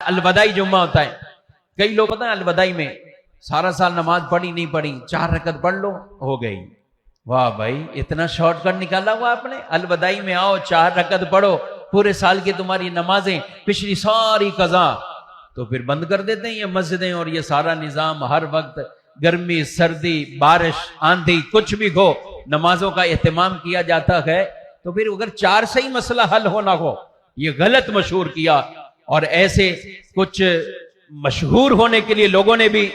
अलवदाई जुम्मा होता है, कई लोग पता है अलवदाई में सारा साल नमाज पढ़ी नहीं पढ़ी, 4 रकत पढ़ लो हो गई। वाह भाई, इतना शॉर्टकट निकाला हुआ आपने। अलवदाई में आओ, 4 रकत पढ़ो, पूरे साल की तुम्हारी नमाजें, पिछली सारी कज़ा। तो फिर बंद कर देते हैं ये मस्जिदें और ये सारा निजाम। हर वक्त गर्मी सर्दी बारिश आंधी कुछ भी हो, नमाजों का एहतमाम किया जाता है। तो फिर अगर 4 से ही मसला हल होना हो, ये गलत मशहूर किया। और ऐसे कुछ मशहूर होने के लिए लोगों ने भी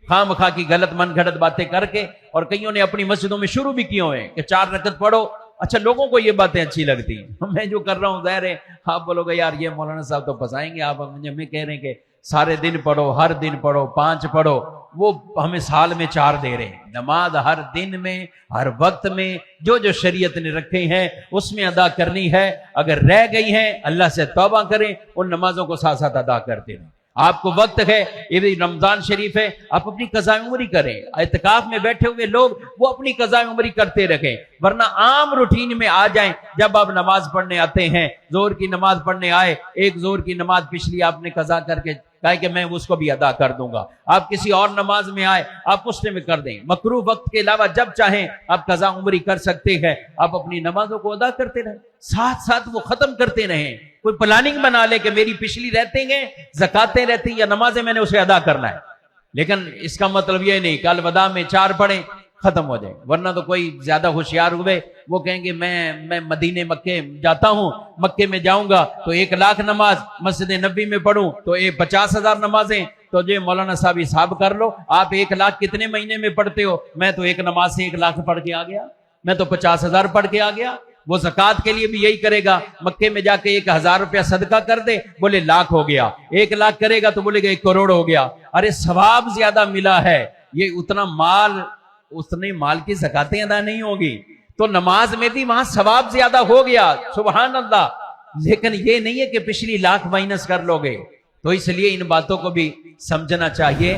खामखा की गलत मनगढ़ंत बातें करके, और कईयों ने अपनी मस्जिदों में शुरू भी किए हैं कि 4 रकत पढ़ो। अच्छा, लोगों को ये बातें अच्छी लगती हैं। मैं जो कर रहा हूं ज़ाहिर है आप बोलोगे यार ये मौलाना साहब तो फंसाएंगे, आप हमें कह रहे हैं कि सारे दिन पढ़ो, हर दिन पढ़ो, 5 पढ़ो। वो हमें साल में 4 दे रहे हैं। नमाज हर दिन में, हर वक्त में जो जो शरीयत ने रखे हैं उसमें अदा करनी है। अगर रह गई हैं अल्लाह से तौबा करें, उन नमाजों को साथ साथ अदा करते रहें। आपको वक्त है, ये भी रमजान शरीफ है, आप अपनी कज़ाए उम्री करें। इत्तिकाफ में बैठे हुए लोग वो अपनी कज़ाए उम्री करते रखें, वरना आम रूटीन में आ जाएं। जब आप नमाज पढ़ने आते हैं, जोर की नमाज पढ़ने आए, एक जोर की नमाज पिछली आपने कज़ा करके कहा कि मैं उसको भी अदा कर दूंगा। आप किसी और नमाज में आए, आप उसने में कर दें। मकरूह वक्त के अलावा जब चाहें आप कज़ा उम्री कर सकते हैं। आप अपनी नमाजों को अदा करते रहें, साथ साथ वो खत्म करते रहें। कोई प्लानिंग बना ले कि मेरी पिछली रहते हैं, ज़कातें रहती या नमाजें मैंने उसे अदा करना है, लेकिन इसका मतलब ये नहीं कि अलवदा में 4 पढ़ें खत्म हो जाए। वरना तो कोई ज्यादा होशियार हुए वो कहेंगे मैं मदीने मक्के जाता हूं, मक्के में जाऊंगा तो 1 लाख नमाज, मस्जिद नबी में पढ़ूं तो 50,000 नमाजें। तो जो मौलाना साहब हिसाब कर लो, आप 1 लाख कितने महीने में पढ़ते हो? मैं तो 1 नमाज से 1 लाख पढ़ के आ गया, मैं तो 50,000 पढ़ के आ गया। वो ज़कात के लिए भी यही करेगा, मक्के में जाके 1,000 रुपया सदका कर दे, बोले लाख हो गया। 1 लाख करेगा तो बोलेगा 1 करोड़ हो गया। अरे सवाब ज्यादा मिला है, ये उतना माल, उतने माल की ज़कातें अदा नहीं होगी। तो नमाज में भी वहां सवाब ज्यादा हो गया, सुभान अल्लाह। लेकिन ये नहीं है कि पिछली लाख माइनस कर लोगे। तो इसलिए इन बातों को भी समझना चाहिए।